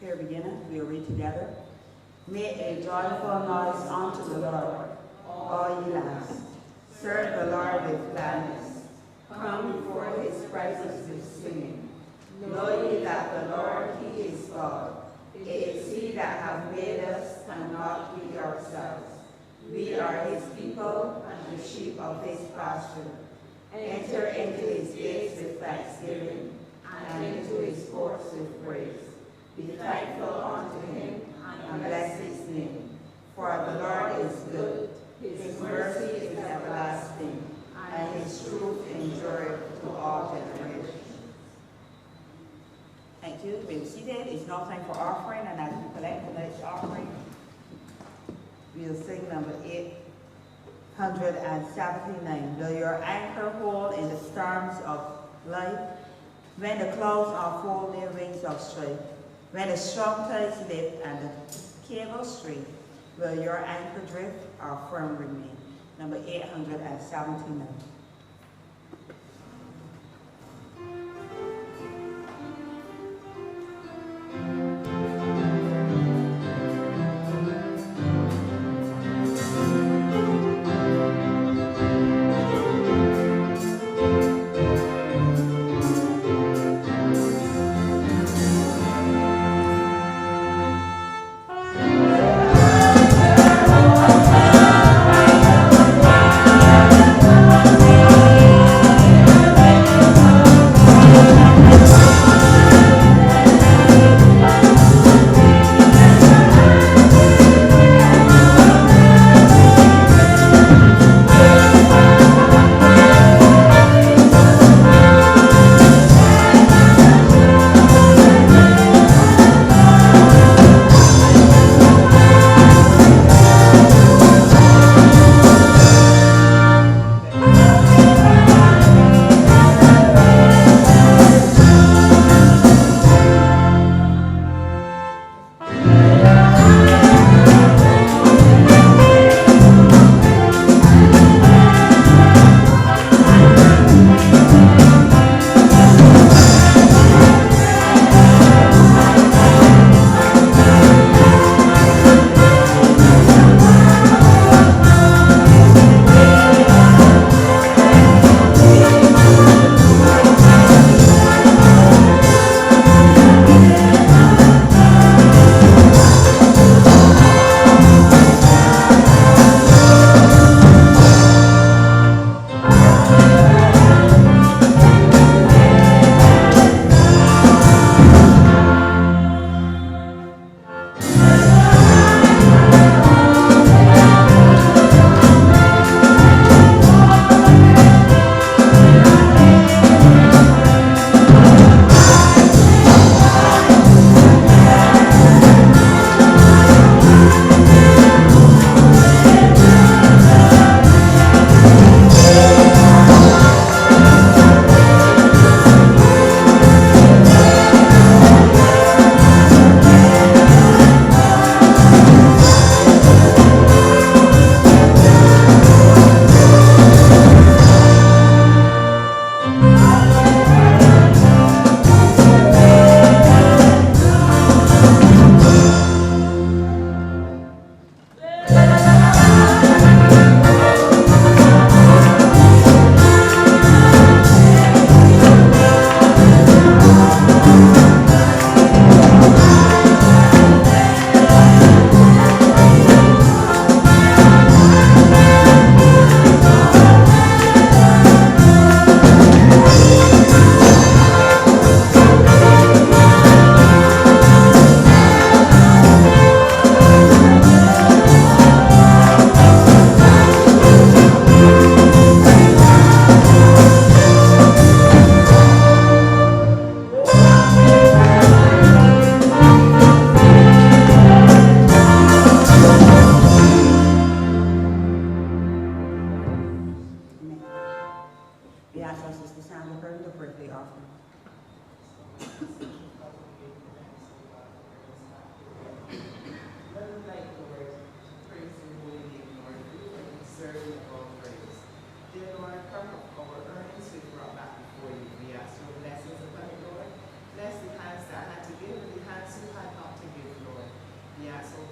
Here beginning, we'll read together. Make a joyful noise unto the Lord, all ye lands. Serve the Lord with gladness. Come before his presence with singing. Know ye that the Lord, he is God. It is he that hath made us, and not we ourselves. We are his people, and the sheep of his pasture. Enter into his gates with thanksgiving, and into his courts with praise. Be thankful unto him, and bless his name. For the Lord is good, his mercy is everlasting, and his truth endureth to all generations. Thank you. Be seated. It's now time for offering, and as we collect tonight's offering, we'll sing number 879. Will your anchor hold in the storms of life? When the clouds unfold their wings of strife, when the strong tides lift and the cable string, will your anchor drift or firm remain? Number 879. Thank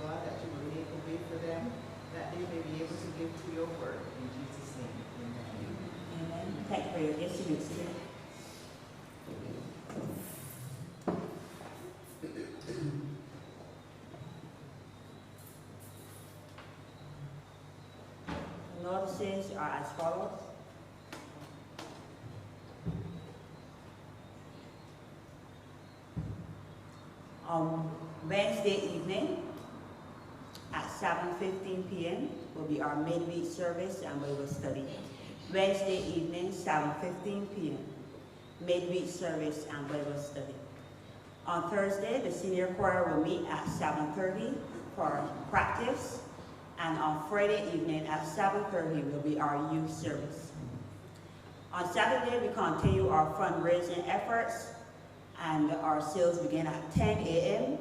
God, that you will make a way for them, that they may be able to give to your work. In Jesus' name, amen. Amen. Thank you for your listening today. The notices are as follows. Wednesday evening at 7:15 p.m. will be our midweek service and Bible study. Wednesday evening, 7:15 p.m. Midweek service and Bible study. On Thursday, the senior choir will meet at 7:30 for practice, and on Friday evening at 7:30 will be our youth service. On Saturday, we continue our fundraising efforts, and our sales begin at 10 a.m.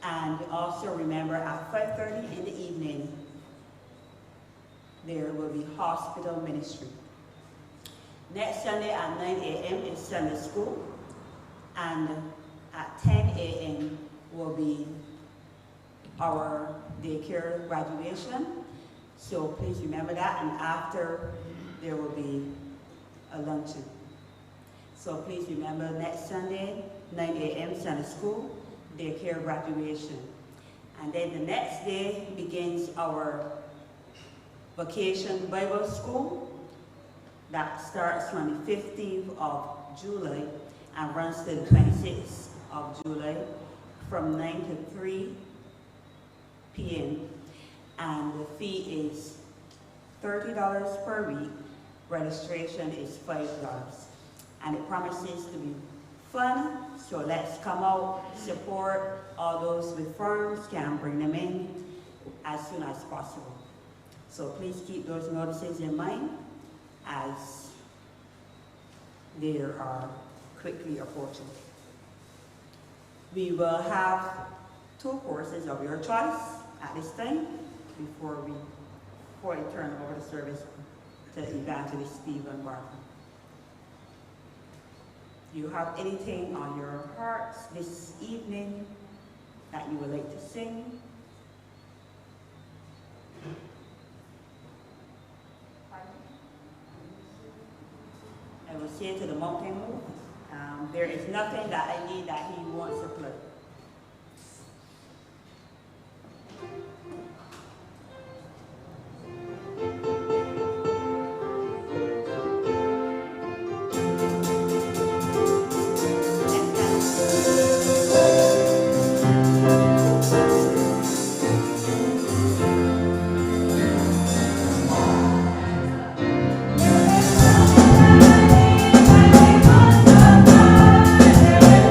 And also remember, at 5:30 in the evening, there will be hospital ministry. Next Sunday at 9 a.m. is Sunday school, and at 10 a.m. will be our daycare graduation. So please remember that, and after there will be a luncheon. So please remember, next Sunday, 9 a.m. Sunday school, daycare graduation. And then the next day begins our vacation Bible school that starts from the 15th of July and runs to the 26th of July from 9 to 3 p.m. And the fee is $30 per week. Registration is $5. And it promises to be fun, so let's come out, support. All those with firms can bring them in as soon as possible. So please keep those notices in mind as they are quickly approaching. We will have 2 courses of your choice at this time before I turn over the service to Evangelist Stephen Barker. Do you have anything on your hearts this evening that you would like to sing? I will say to the mountain move, there is nothing that I need that he wants to play.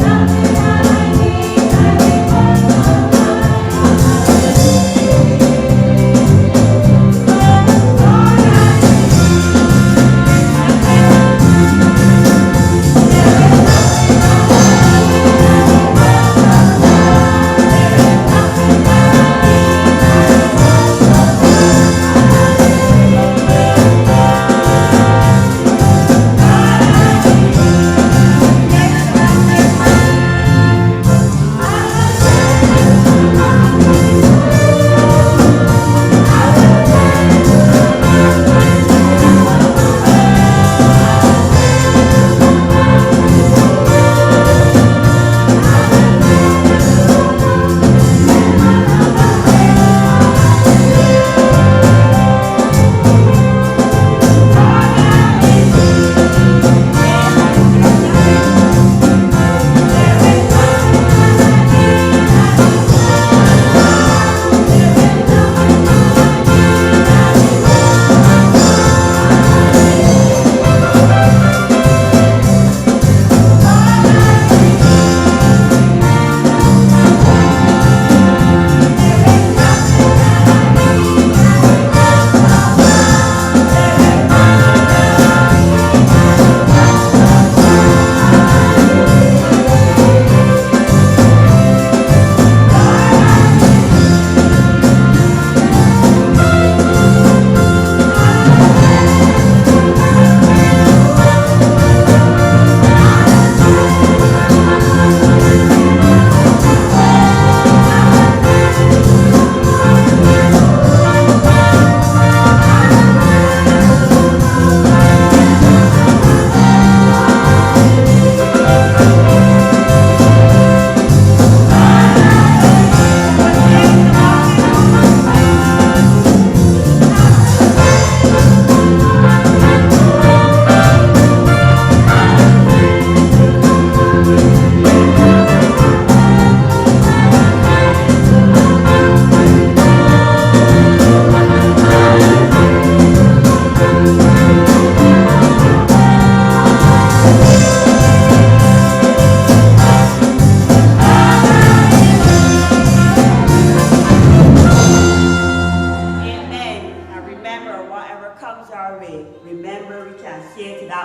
Nothing I need.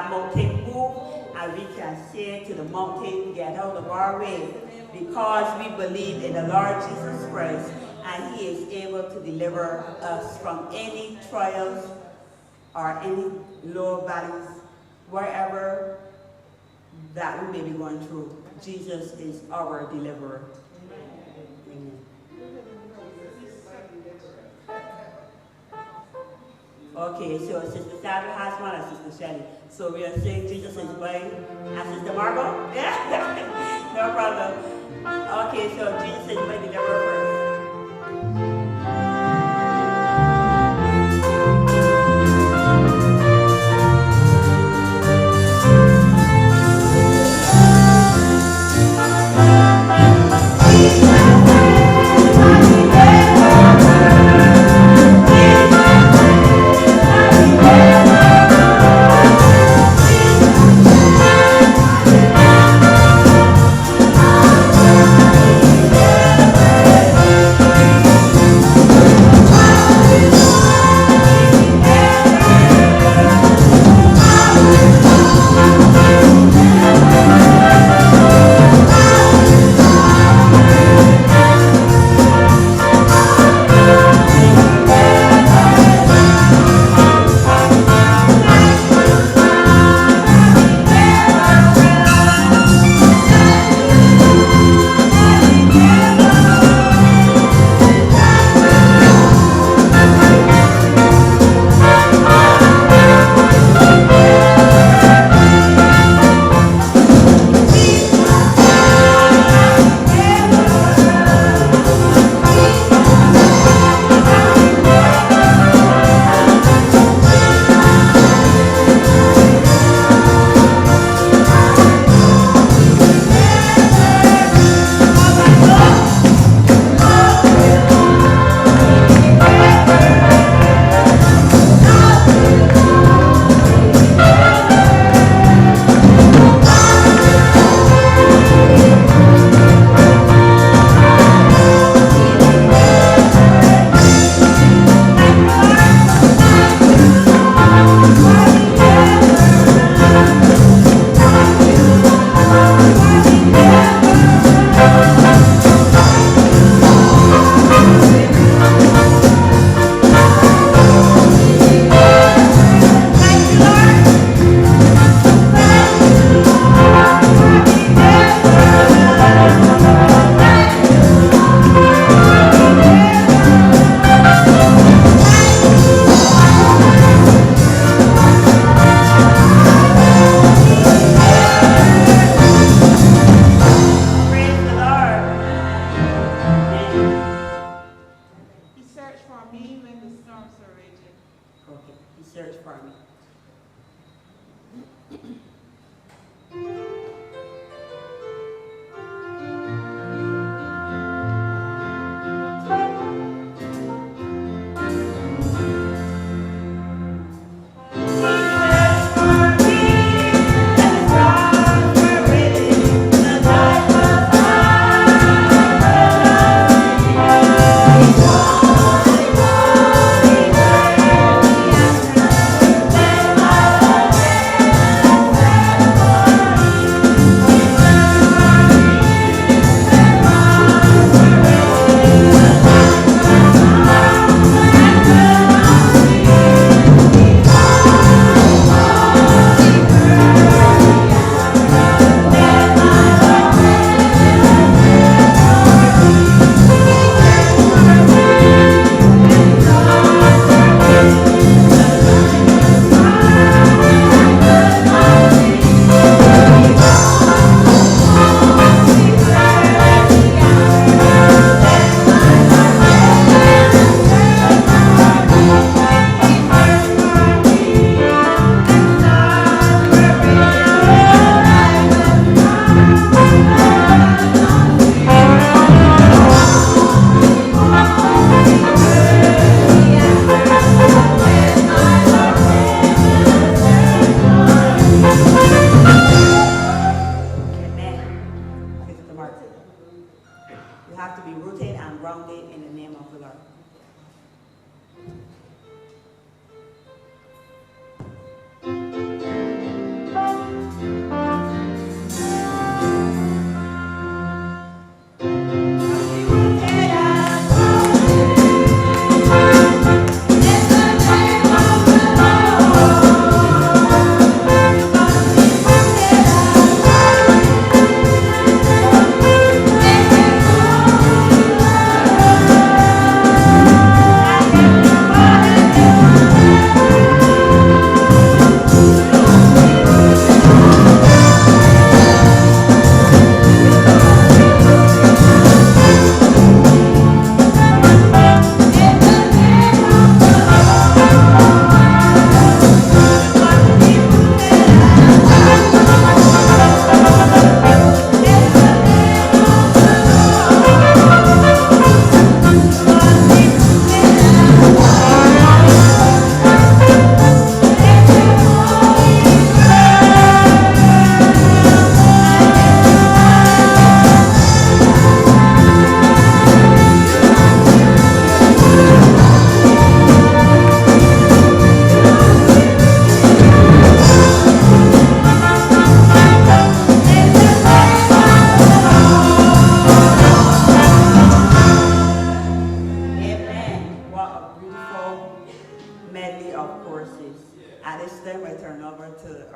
that mountain move, and we can say to the mountain, get out of our way, because we believe in the Lord Jesus Christ, and he is able to deliver us from any trials or any low valleys, wherever that we may be going through. Jesus is our deliverer. Amen. Okay, so Sister Sandra has one and Sister Shelley. So we are saying Jesus is mine. And Sister Margot? Yeah? No problem. Okay, so Jesus is my deliverer first.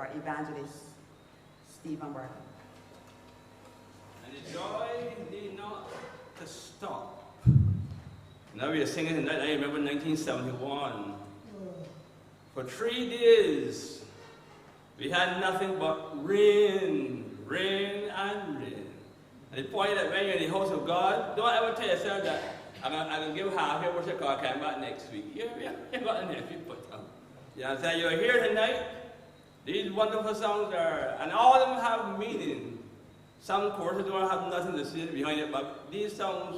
our evangelist, Stephen Burton. And the joy need not to stop. Now we are singing tonight, I remember 1971. For 3 days, we had nothing but rain, rain, and rain. And the point that when you're in the house of God, don't ever tell yourself that I'm going to give half your worship card, come back next week. You got enough you put on. You understand? You're here tonight. These wonderful songs are, and all of them have meaning. Some choruses don't have nothing to say behind it, but these songs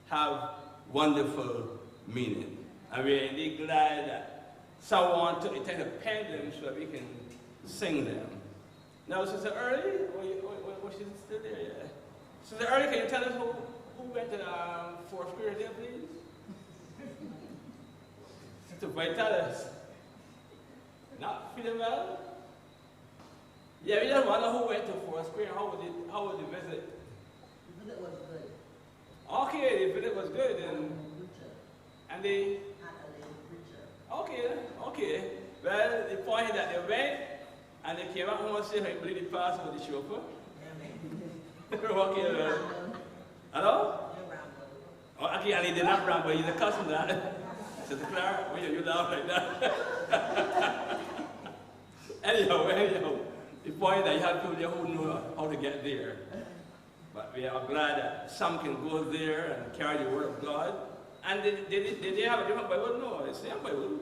have wonderful meaning. And we're indeed glad that someone took the time to pen them so that we can sing them. Now, Sister Early, was she still there? Yeah. Sister Early, can you tell us who went to fourth grade there, please? Sister Vitalis. Not feeling well? Yeah, we just wonder who went to fourth grade. How was the visit? The visit was good. Okay, the visit was good. And they... Okay. Well, the point is that they went and they came out home and said, I believe the pastor with the chauffeur. Okay, well. Hello? Oh, okay, and he did not ramble, he's accustomed to that. Sister Clara, why you laugh like that? Anyhow, the point is that you have people there who know how to get there. But we are glad that some can go there and carry the word of God. And did they have a different Bible? No, it's the same Bible.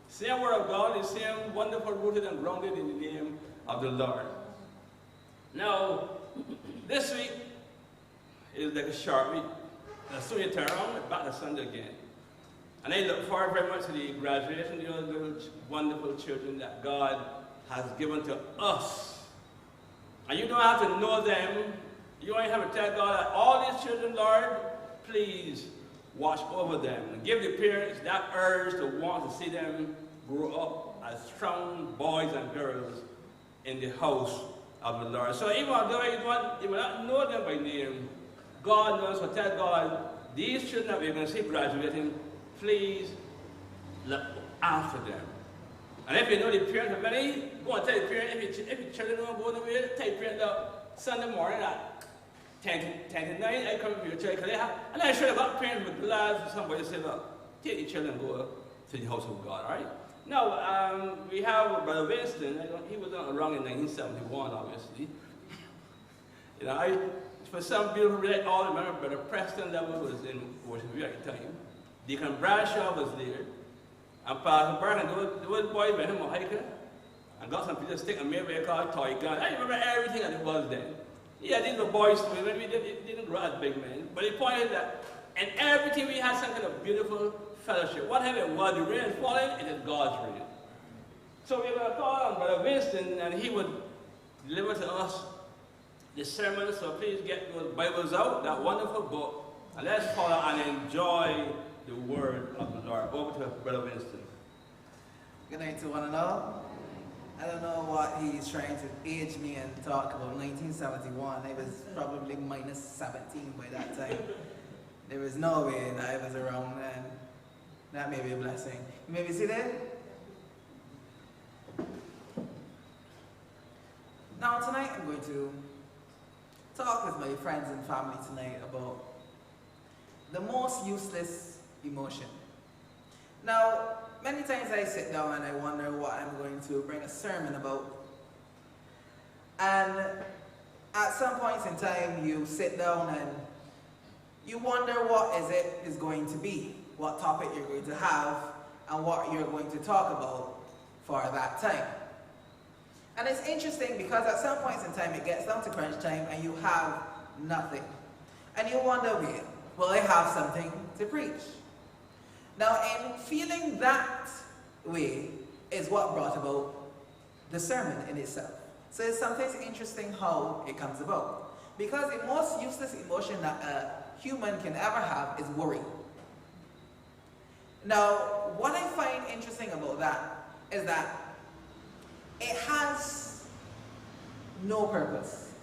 Same word of God, the same wonderful, rooted and grounded in the name of the Lord. Now, this week is like a short week. Soon you turn around, we're back to Sunday again. And I look forward very much to the graduation of those little wonderful children that God has given to us. And you don't have to know them. You only have to tell God that all these children, Lord, please watch over them. And give the parents that urge to want to see them grow up as strong boys and girls in the house of the Lord. So even though you will not know them by name, God knows, so tell God, these children that we're going to see graduating, please look after them. And if you know the parents are ready, go and tell the parents, if your children don't go nowhere, tell the parents that Sunday morning at 10 to 9, I come to your church, because they have, and I'm sure about parents with glad somebody say, look, take the children and go to the house of God, all right? Now, we have Brother Winston. He was around in 1971, obviously. You know, for some beautiful relate all remember Brother Preston Level was in worship at the time. Deacon Bradshaw was there. And Pastor Burton, those boys went him a hiker and got some people stick a midway called toy gun. I remember everything that it was then. Yeah, these were boys too. We didn't grow as big men. But the point is that in everything we had some kind of beautiful fellowship. Whatever it was, the rain is falling, it is God's rain. So we were going to call on Brother Winston, and he would deliver to us the sermon. So please get those Bibles out, that wonderful book, and let's follow and enjoy the word of the Lord. Over to Brother Winston. Good night to one and all. I don't know what he's trying to age me and talk about 1971. I was probably minus 17 by that time. There was no way that I was around, and that may be a blessing. You may be seated. Now tonight I'm going to talk with my friends and family tonight about the most useless emotion. Now, many times I sit down and I wonder what I'm going to bring a sermon about. And at some points in time you sit down and you wonder what is going to be, what topic you're going to have, and what you're going to talk about for that time. And it's interesting because at some points in time it gets down to crunch time and you have nothing. And you wonder, wait, will I have something to preach? Now, in feeling that way is what brought about the sermon in itself. So it's sometimes interesting how it comes about. Because the most useless emotion that a human can ever have is worry. Now, what I find interesting about that is that it has no purpose,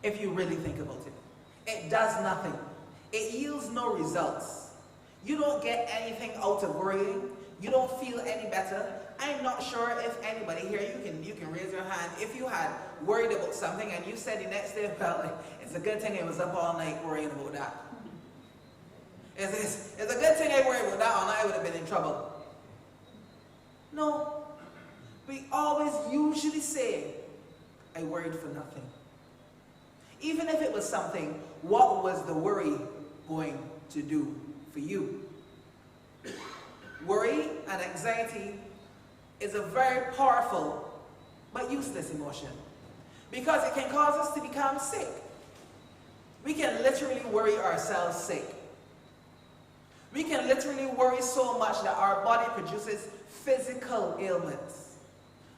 if you really think about it. It does nothing. It yields no results. You don't get anything out of worrying. You don't feel any better. I'm not sure if anybody here, you can raise your hand if you had worried about something and you said the next day, well, it's a good thing I was up all night worrying about that. It's a good thing I worried about that, or I would have been in trouble. No. We always usually say, I worried for nothing. Even if it was something, what was the worry going to do for you? Worry and anxiety is a very powerful but useless emotion because it can cause us to become sick. We can literally worry ourselves sick. We can literally worry so much that our body produces physical ailments.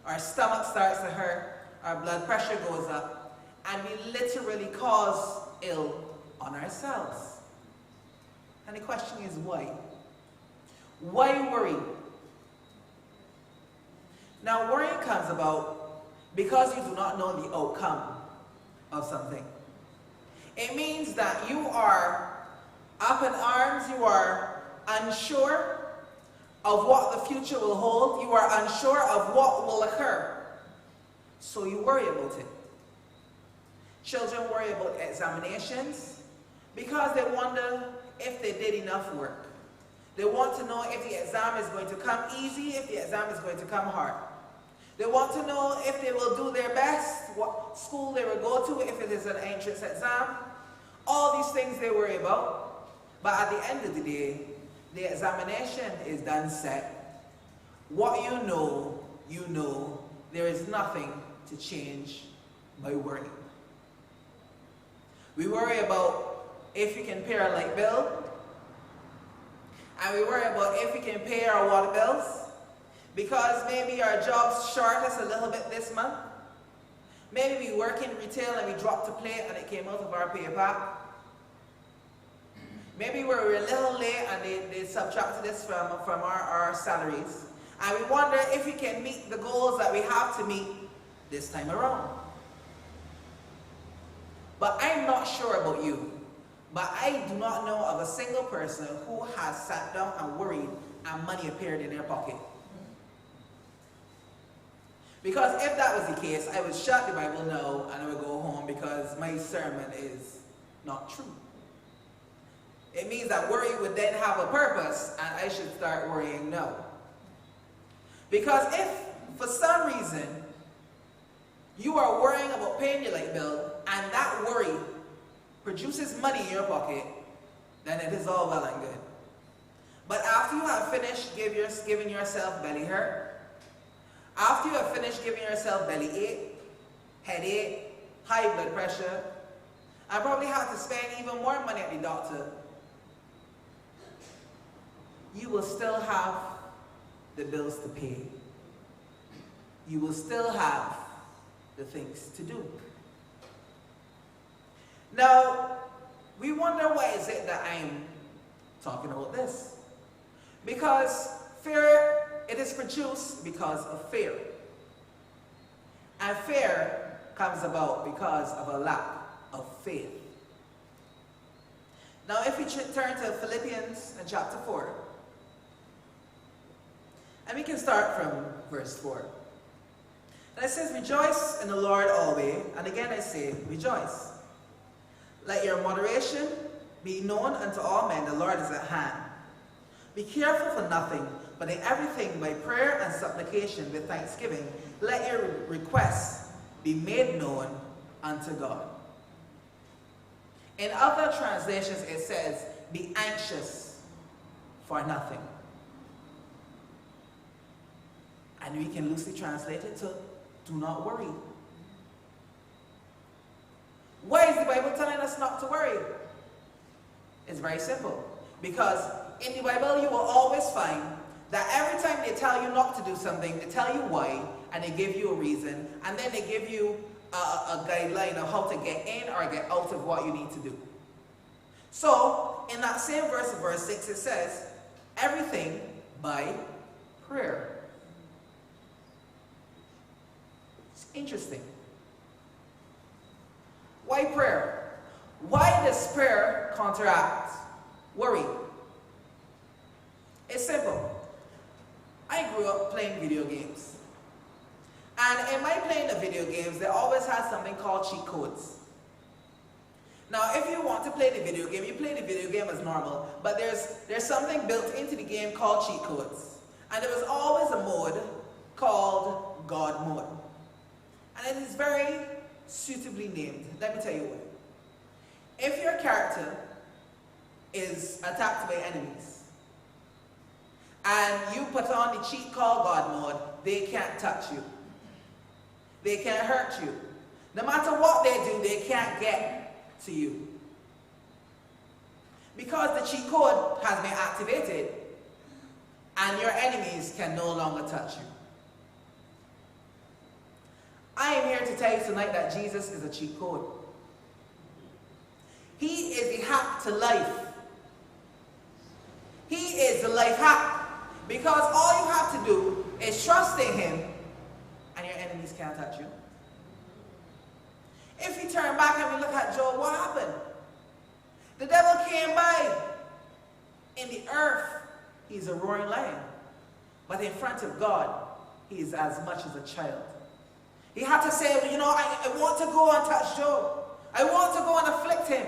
Our stomach starts to hurt, our blood pressure goes up, and we literally cause ill on ourselves. And the question is why? Why worry? Now, worrying comes about because you do not know the outcome of something. It means that you are up in arms, you are unsure of what the future will hold, you are unsure of what will occur. So you worry about it. Children worry about examinations because they wonder if they did enough work. They want to know if the exam is going to come easy, if the exam is going to come hard. They want to know if they will do their best, what school they will go to, if it is an entrance exam. All these things they worry about. But at the end of the day, the examination is done set. What you know, you know. There is nothing to change by worrying. We worry about if we can pay our light bill, and we worry about if we can pay our water bills, because maybe our job's short us a little bit this month. Maybe we work in retail and we dropped a plate and it came out of our pay pack. Maybe we're a little late and they subtracted this from our salaries. And we wonder if we can meet the goals that we have to meet this time around. But I'm not sure about you. But I do not know of a single person who has sat down and worried and money appeared in their pocket. Because if that was the case, I would shut the Bible now and I would go home because my sermon is not true. It means that worry would then have a purpose and I should start worrying now. Because if, for some reason, you are worrying about paying your light bill and that worry produces money in your pocket, then it is all well and good. But after you have finished giving yourself belly hurt, after you have finished giving yourself belly ache, headache, high blood pressure, and probably have to spend even more money at the doctor, you will still have the bills to pay. You will still have the things to do. Now, we wonder why is it that I'm talking about this? Because fear, it is produced because of fear. And fear comes about because of a lack of faith. Now, if we turn to Philippians in chapter 4, and we can start from verse 4. And it says, rejoice in the Lord always. And again I say, rejoice. Let your moderation be known unto all men, the Lord is at hand. Be careful for nothing, but in everything by prayer and supplication with thanksgiving, let your requests be made known unto God. In other translations it says, be anxious for nothing. And we can loosely translate it to do not worry. Why is the Bible telling us not to worry? It's very simple. Because in the Bible you will always find that every time they tell you not to do something, they tell you why, and they give you a reason, and then they give you a guideline of how to get in or get out of what you need to do. So, in that same verse, verse 6, it says, everything by prayer. It's interesting. Why prayer? Why does prayer counteract worry? It's simple. I grew up playing video games. And in my playing the video games, they always had something called cheat codes. Now, if you want to play the video game, you play the video game as normal, but there's something built into the game called cheat codes. And there was always a mode called God mode. And it is very suitably named. Let me tell you why. If your character is attacked by enemies, and you put on the cheat called God mode, they can't touch you. They can't hurt you. No matter what they do, they can't get to you. Because the cheat code has been activated, and your enemies can no longer touch you. I am here to tell you tonight that Jesus is a cheat code. He is the hack to life. He is the life hack. Because all you have to do is trust in him, and your enemies can't touch you. If you turn back and we look at Job, what happened? The devil came by. In the earth, he's a roaring lion. But in front of God, he is as much as a child. He had to say, well, you know, I want to go and touch Job. I want to go and afflict him.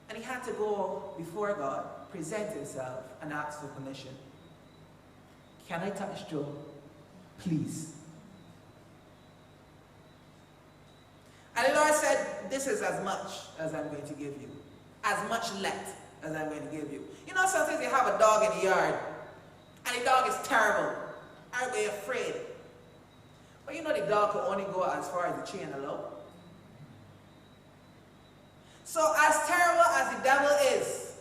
And he had to go before God, present himself, and ask for permission. Can I touch Job? Please. And the Lord said, this is as much as I'm going to give you. As much let as I'm going to give you. You know, sometimes you have a dog in the yard, and the dog is terrible. Are they afraid? But you know the dog can only go as far as the chain allows. So as terrible as the devil is,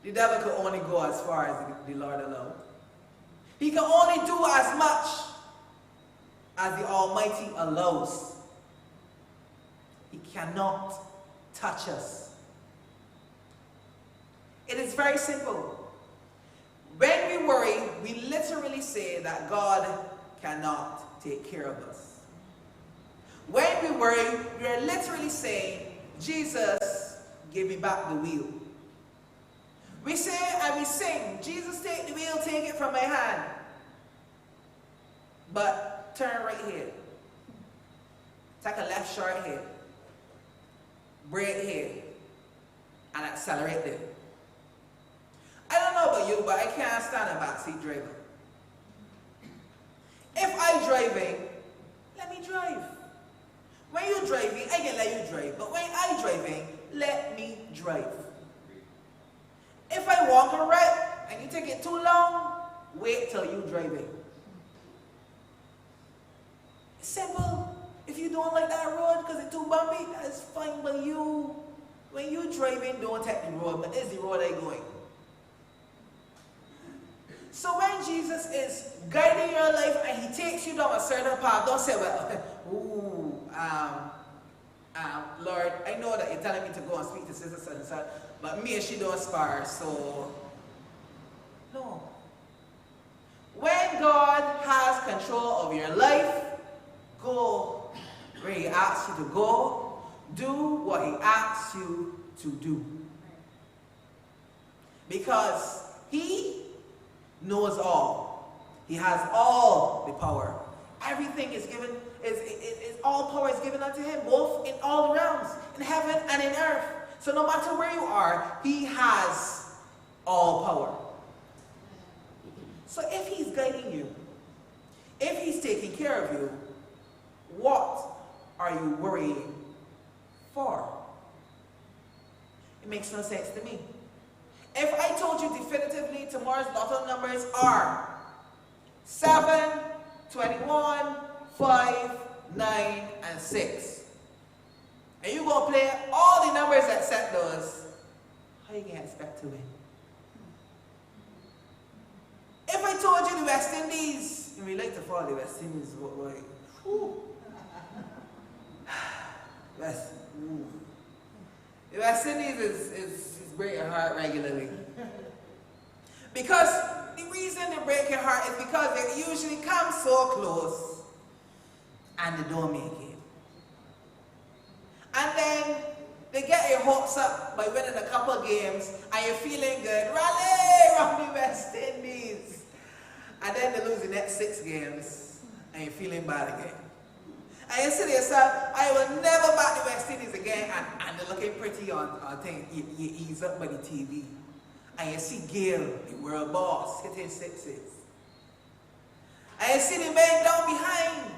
the devil can only go as far as the Lord allows. He can only do as much as the Almighty allows. He cannot touch us. It is very simple. When we worry, we literally say that God cannot take care of us. When we worry, we are literally saying, Jesus, give me back the wheel. We say and we sing, Jesus, take the wheel, take it from my hand. But turn right here. Take a left short here. Brake here. And accelerate there. I don't know about you, but I can't stand a backseat driver. If I'm driving, let me drive. When you're driving, I can let you drive. But when I'm driving, let me drive. If I walk a right and you take it too long, wait till you're driving. It's simple. If you don't like that road because it's too bumpy, that's fine. But when you're driving, don't take the road. But it's the road I'm going. So when Jesus is guiding your life and he takes you down a certain path, don't say, well, Lord, I know that you're telling me to go and speak to sister such and such, but me and she don't spar, so no. When God has control of your life, go where he asks you to go, do what he asks you to do. Because he knows all. He has all the power. Everything is given, all power is given unto him, both in all the realms, in heaven and in earth. So no matter where you are, he has all power. So if he's guiding you, if he's taking care of you, what are you worrying for? It makes no sense to me. If I told you definitively tomorrow's lotto numbers are 7, 21, 5, 9, and 6, and you go play all the numbers except those, how you gonna expect to win? If I told you the West Indies, and we like to follow the West Indies, the West Indies is break your heart regularly. Because the reason they break your heart is because they usually come so close and they don't make it. And then they they get your hopes up by winning a couple of games and you're feeling good. Rally from the West Indies. And then they lose the next 6 games and you're feeling bad again. And you say to yourself, I will never back the West Indies again. And they're looking pretty on things. You ease up by the TV. And you see Gale, the world boss, hitting 6s. And you see the men down behind,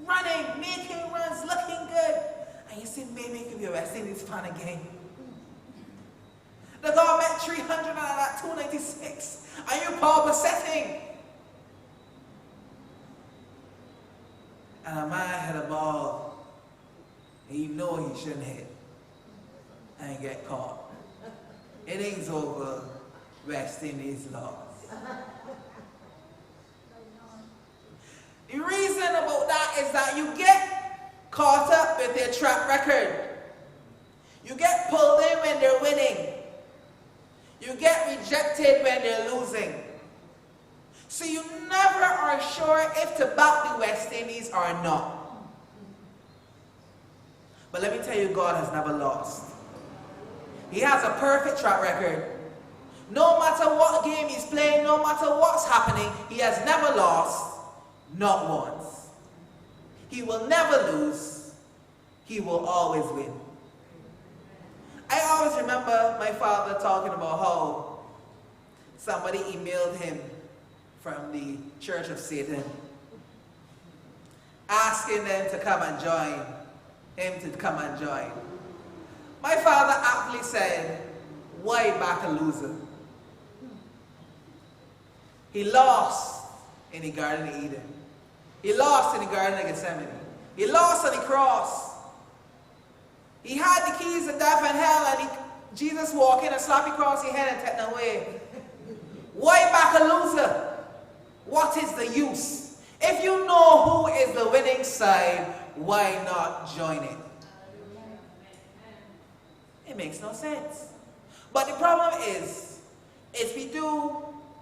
running, making runs, looking good. And you see me making your West Indies fan again. The government 300 and at 296. And you power setting. And a man had a ball. And you know he shouldn't hit. And get caught. Innings over. West Indies lost. The reason about that is that you get caught up with their track record. You get pulled in when they're winning. You get rejected when they're losing. So you never are sure if to back the West Indies or not. But let me tell you, God has never lost. He has a perfect track record. No matter what game he's playing, no matter what's happening, he has never lost, not once. He will never lose. He will always win. I always remember my father talking about how somebody emailed him from the Church of Satan, asking them to come and join, him to come and join. My father aptly said, why back a loser? He lost in the Garden of Eden. He lost in the Garden of Gethsemane. He lost on the cross. He had the keys of death and hell, and Jesus walked in and slapped across his head and taken away. Why back a loser? What is the use? If you know who is the winning side, why not join it? It makes no sense. But the problem is, if we do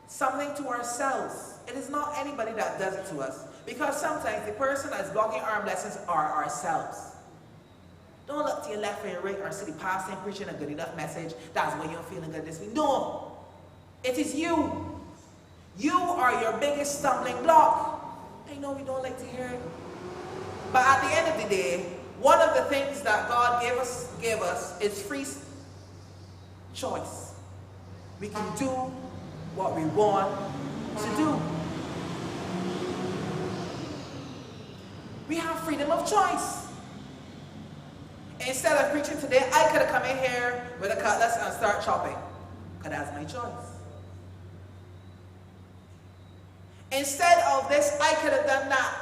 something to ourselves, it is not anybody that does it to us. Because sometimes the person that's blocking our blessings are ourselves. Don't look to your left or your right or see the pastor preaching a good enough message. That's why you're feeling good this week. No. It is you. You are your biggest stumbling block. I know we don't like to hear it. But at the end of the day, one of the things that God gave us is free choice. We can do what we want to do. We have freedom of choice. Instead of preaching today, I could have come in here with a cutlass and start chopping. Because that's my choice. Instead of this, I could have done that.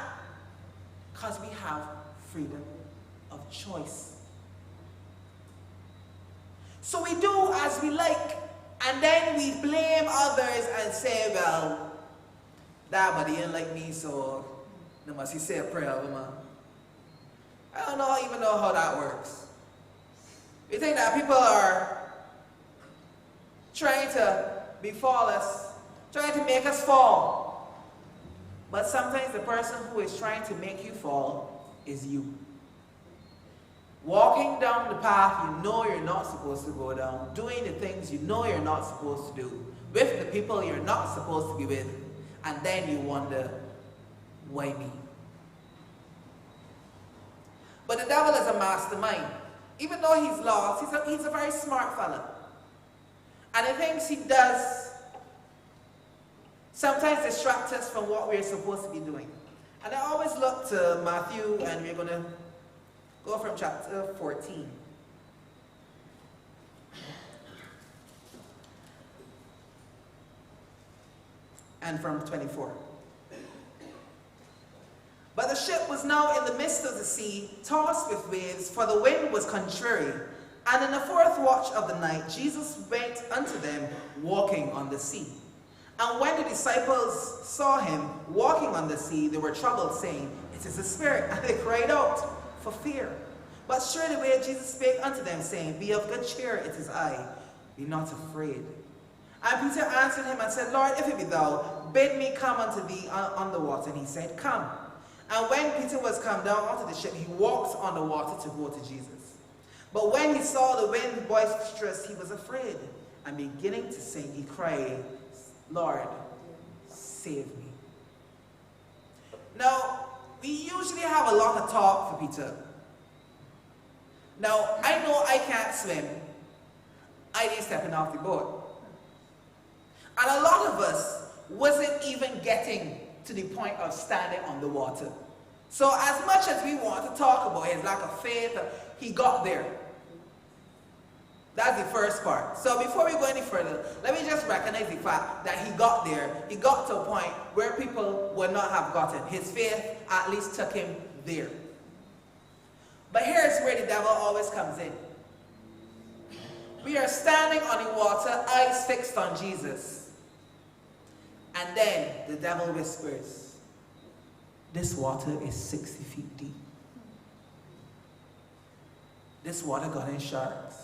Because we have freedom of choice. So we do as we like. And then we blame others and say, well, that buddy didn't like me, so they must say a prayer over man. I don't even know how that works. We think that people are trying to befall us, trying to make us fall. But sometimes the person who is trying to make you fall is you. Walking down the path you know you're not supposed to go down, doing the things you know you're not supposed to do, with the people you're not supposed to be with, and then you wonder, why me? But the devil is a mastermind. Even though he's lost, he's a very smart fella. And the things he does sometimes distract us from what we're supposed to be doing. And I always look to Matthew, and we're going to go from chapter 14. And from 24. But the ship was now in the midst of the sea, tossed with waves, for the wind was contrary. And in the fourth watch of the night, Jesus went unto them, walking on the sea. And when the disciples saw him walking on the sea, they were troubled, saying, It is a spirit. And they cried out for fear. But straightway Jesus spake unto them, saying, Be of good cheer, it is I. Be not afraid. And Peter answered him and said, Lord, if it be thou, bid me come unto thee on the water. And he said, Come. And when Peter was come down onto the ship, he walked on the water to go to Jesus. But when he saw the wind boisterous, he was afraid. And beginning to sing, he cried, Lord, save me. Now, we usually have a lot of talk for Peter. Now, I know I can't swim. I ain't stepping off the boat. And a lot of us wasn't even getting to the point of standing on the water. So as much as we want to talk about his lack of faith, he got there. That's the first part. So before we go any further, let me just recognize the fact that he got there. He got to a point where people would not have gotten. His faith at least took him there. But here's where the devil always comes in. We are standing on the water, eyes fixed on Jesus. And then the devil whispers, this water is 60 feet deep. This water got in sharks.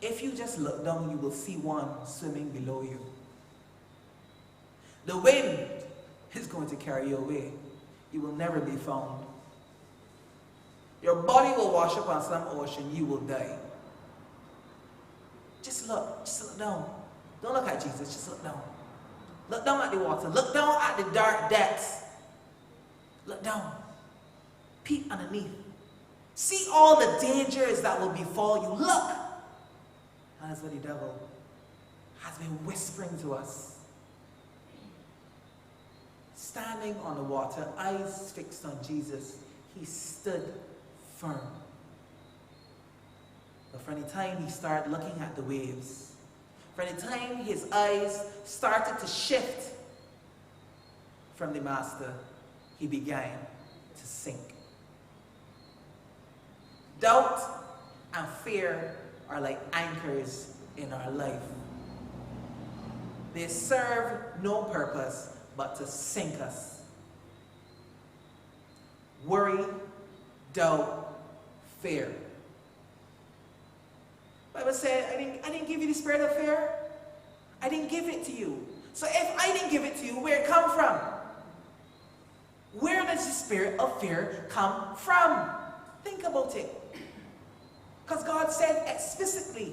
If you just look down, you will see one swimming below you. The wind is going to carry you away. You will never be found. Your body will wash up on some ocean. You will die. Just look down. Don't look at Jesus, just look down. Look down at the water. Look down at the dark depths. Look down. Peep underneath. See all the dangers that will befall you. Look. And that's what the devil has been whispering to us. Standing on the water, eyes fixed on Jesus, he stood firm. But from the time he started looking at the waves, from the time his eyes started to shift from the master, he began to sink. Doubt and fear are like anchors in our life. They serve no purpose but to sink us. Worry, doubt, fear. The Bible said, I didn't give you the spirit of fear. I didn't give it to you. So if I didn't give it to you, where it come from? Where does the spirit of fear come from? Think about it. Because God said explicitly,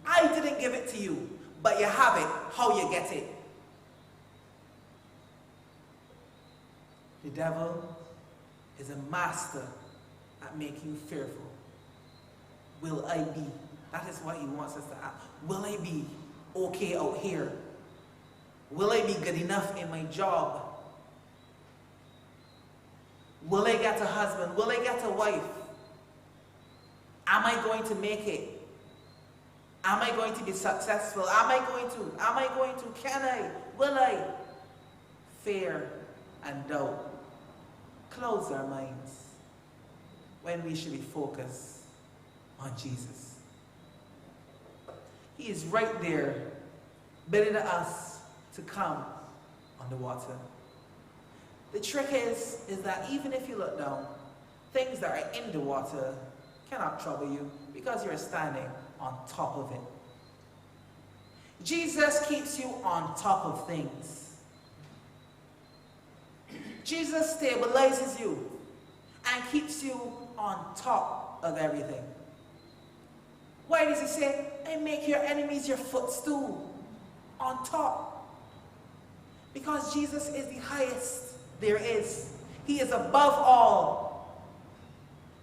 I didn't give it to you, but you have it. How you get it? The devil is a master at making you fearful. Will I be? That is what he wants us to ask. Will I be okay out here? Will I be good enough in my job? Will I get a husband? Will I get a wife? Am I going to make it? Am I going to be successful? Am I going to? Can I? Will I? Fear and doubt close our minds when we should be focused on Jesus. He is right there, bidding us to come on the water. The trick is that even if you look down, things that are in the water cannot trouble you because you're standing on top of it. Jesus keeps you on top of things. Jesus stabilizes you and keeps you on top of everything. Why does he say, and make your enemies your footstool? On top. Because Jesus is the highest there is. He is above all.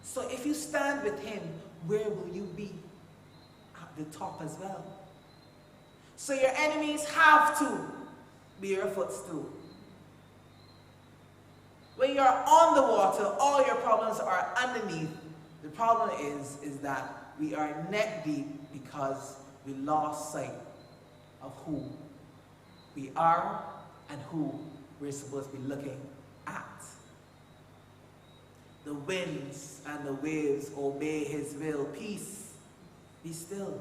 So if you stand with him, where will you be? At the top as well. So your enemies have to be your footstool. When you're on the water, all your problems are underneath. The problem is that we are neck deep because we lost sight of who we are and who we're supposed to be looking at. The winds and the waves obey his will. Peace, be still.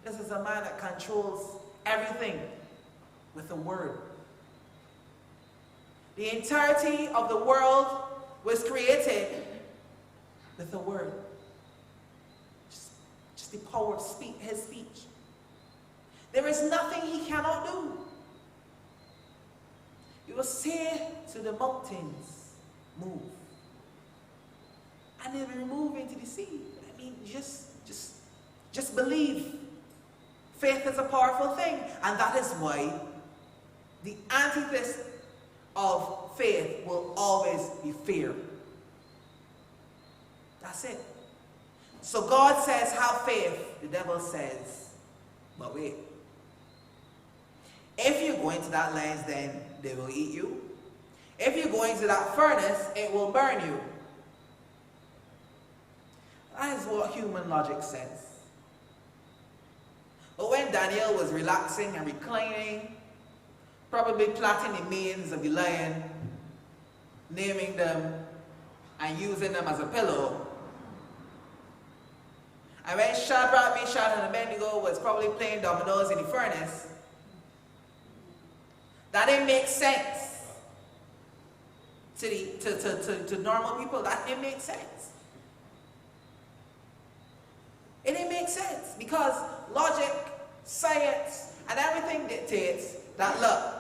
This is a man that controls everything with a word. The entirety of the world was created with a word. Just the power of his speech. There is nothing he cannot do. You will say to the mountains, move. And they will move into the sea. I mean, just believe. Faith is a powerful thing, and that is why the antithesis of faith will always be fear. That's it. So God says, have faith. The devil says, but wait. If you go into that lens, then they will eat you. If you go into that furnace, it will burn you. That is what human logic says. But when Daniel was relaxing and reclining, probably plotting the manes of the lion, naming them and using them as a pillow, and when Shadrach, Meshach, and Abednego was probably playing dominoes in the furnace, that didn't make sense to normal people. That didn't make sense. It didn't make sense because logic, science, and everything dictates that, look,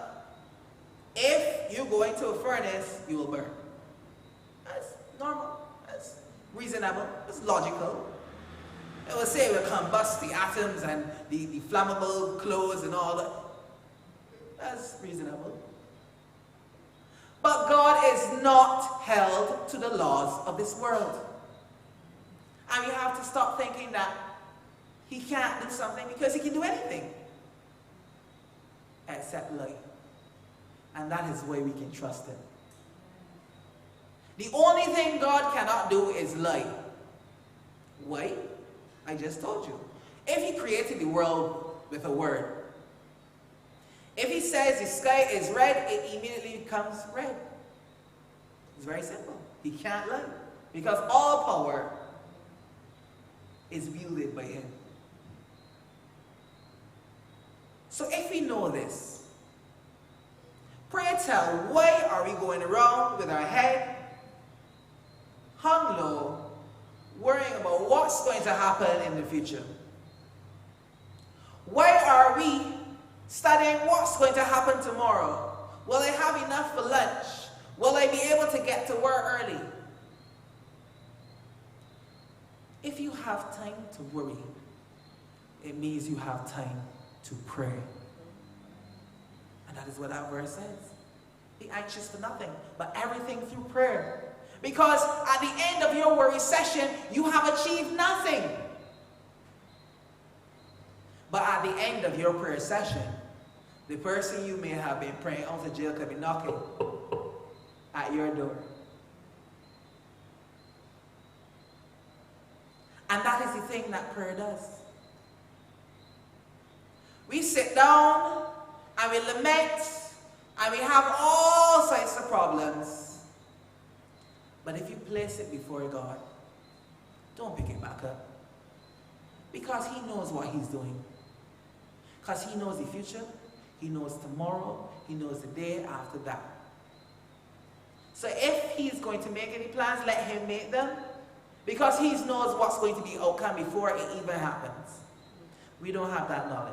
if you go into a furnace, you will burn. That's normal. That's reasonable. It's logical. It will say it will combust the atoms and the flammable clothes and all that. That's reasonable. But God is not held to the laws of this world. And we have to stop thinking that he can't do something because he can do anything except lie. And that is why we can trust him. The only thing God cannot do is lie. Why? I just told you. If he created the world with a word, if he says the sky is red, it immediately becomes red. It's very simple. He can't lie. Because all power is wielded by him. So if we know this, pray tell, why are we going around with our head hung low, worrying about what's going to happen in the future? Why are we studying what's going to happen tomorrow? Will I have enough for lunch? Will I be able to get to work early? If you have time to worry, it means you have time to pray. And that is what that verse says. Be anxious for nothing, but everything through prayer. Because at the end of your worry session, you have achieved nothing. But at the end of your prayer session, the person you may have been praying out of jail could be knocking at your door. And that is the thing that prayer does. We sit down and we lament and we have all sorts of problems. But if you place it before God, don't pick it back up. Because he knows what he's doing. Because he knows the future, he knows tomorrow, he knows the day after that. So if he's going to make any plans, let him make them. Because he knows what's going to be outcome before it even happens. We don't have that knowledge.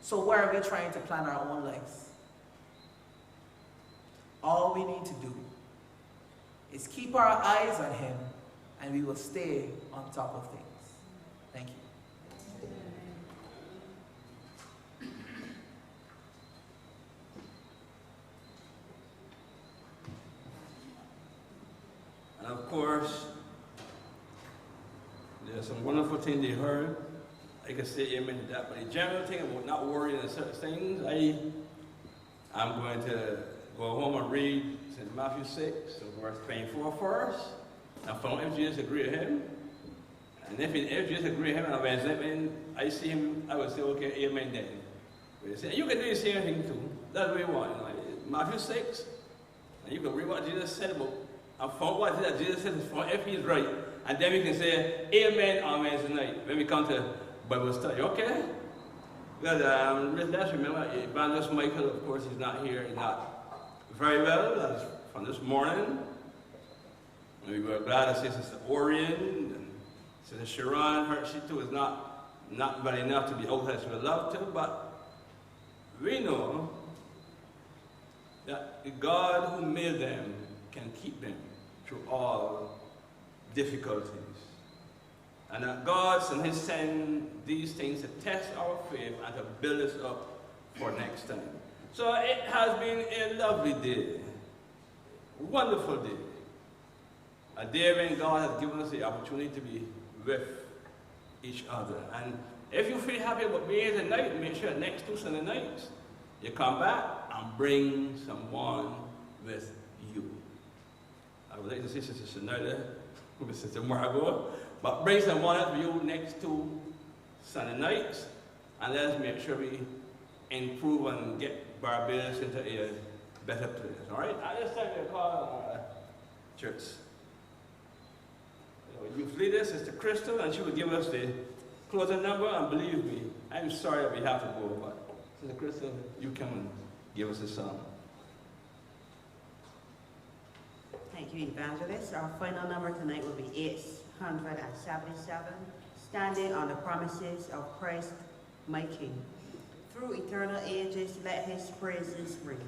So why are we trying to plan our own lives? All we need to do is keep our eyes on him, and we will stay on top of things. Thank you. And of course, there's some wonderful things they heard. I can say amen to that. But the general thing about not worrying and certain things, I'm going to go home and read St. Matthew 6, so verse 24 first. And find out if Jesus agreed with him. And if Jesus agreed with him, and when I see him, I will say, okay, amen then. But say, you can do the same thing too. That's what you want. Matthew 6, and you can read what Jesus said about, and find what Jesus said, if he's right. And then we can say, amen on Wednesday night, when we come to Bible study, okay? Well, let's remember, Evangelist Michael, of course, he's not here, he's not very well. That's from this morning. And we were glad to see Sister Orion, and Sister Sharon, she too is not well enough to be out as she would love to, but we know that the God who made them can keep them through all difficulties. And that God and His send these things to test our faith and to build us up for next time. So it has been a lovely day, wonderful day. A day when God has given us the opportunity to be with each other. And if you feel happy about being here tonight, make sure next 2 Sunday nights you come back and bring someone with you. I would like to see Sister Shanida, Sister Margot, but bring someone with you next 2 Sunday nights, and let's make sure we improve and get Barbados into a better place. All right? I just time to call our church. Youth leader, Sister Crystal, and she will give us the closing number. And believe me, I'm sorry that we have to go, but Sister Crystal, you come and give us a song. Thank you, Evangelist. Our final number tonight will be 877, standing on the promises of Christ my King. Through eternal ages, let his praises ring.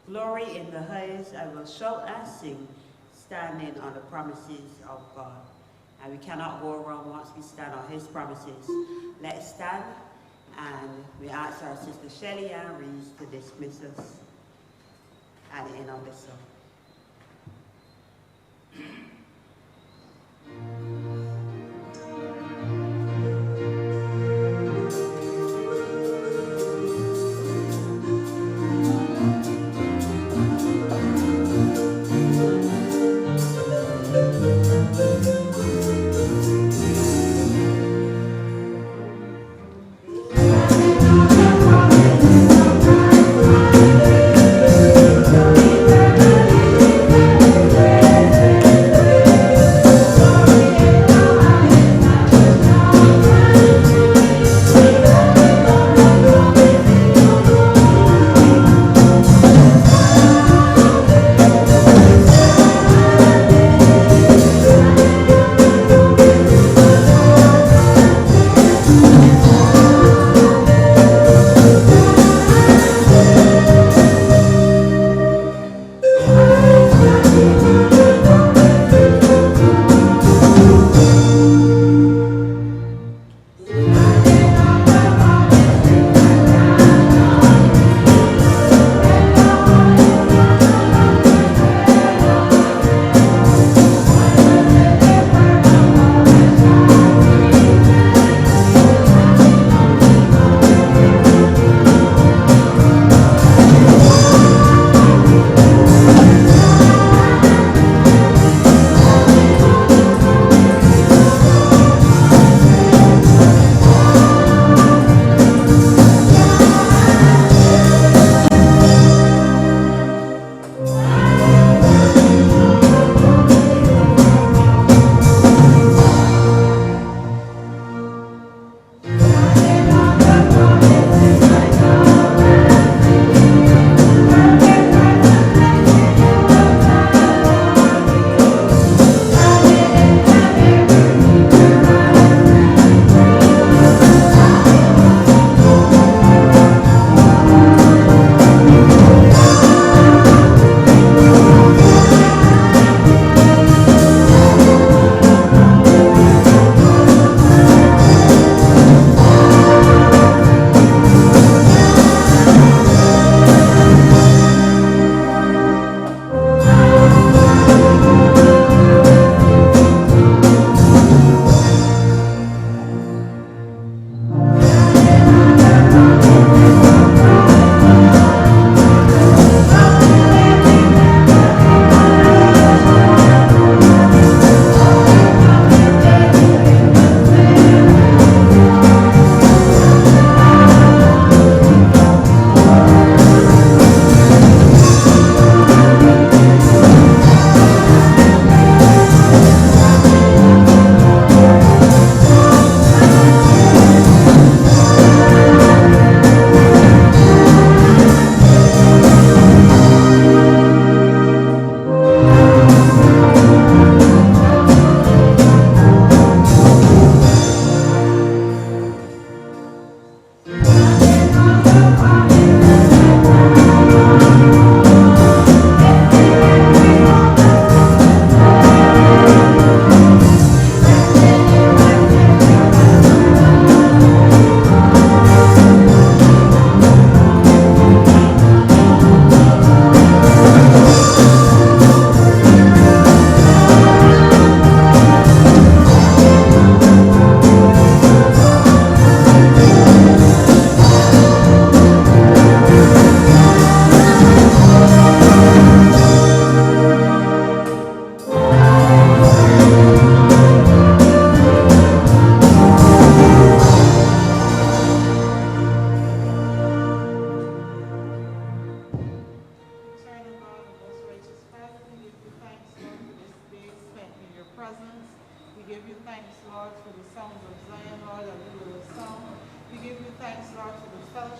Glory in the highest, I will shout and sing, standing on the promises of God. And we cannot go wrong once we stand on his promises. Let's stand, and we ask our Sister Shelly Ann Reeves to dismiss us and end on this song. Thank you.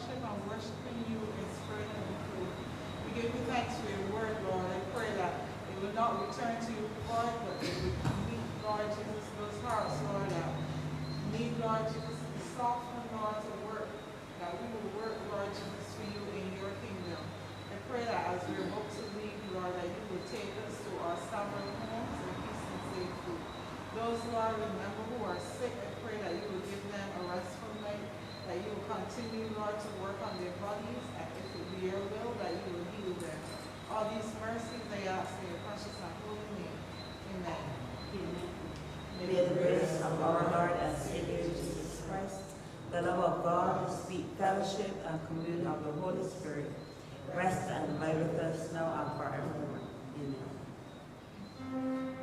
fellowship and worshiping you in spirit and in truth. We give you thanks for your word, Lord. I pray that it will not return to you, Lord, but it will meet, Lord Jesus, those hearts, Lord, that need, Lord Jesus, to be softened, Lord, to work, that we will work, Lord Jesus, for you in your kingdom. I pray that as we're about to leave, Lord, that you will take us to our summer homes in peace and safety. Those, Lord, remember who are sick, I pray that you will give them a restful night, that you will continue, Lord, to work on their bodies, and if it be your will, that you will heal them. All these mercies I ask in your precious and holy name. Amen. Amen. May the grace of our Lord and Savior Jesus Christ, the love of God, the sweet fellowship and communion of the Holy Spirit rest and abide with us now and forevermore. Amen.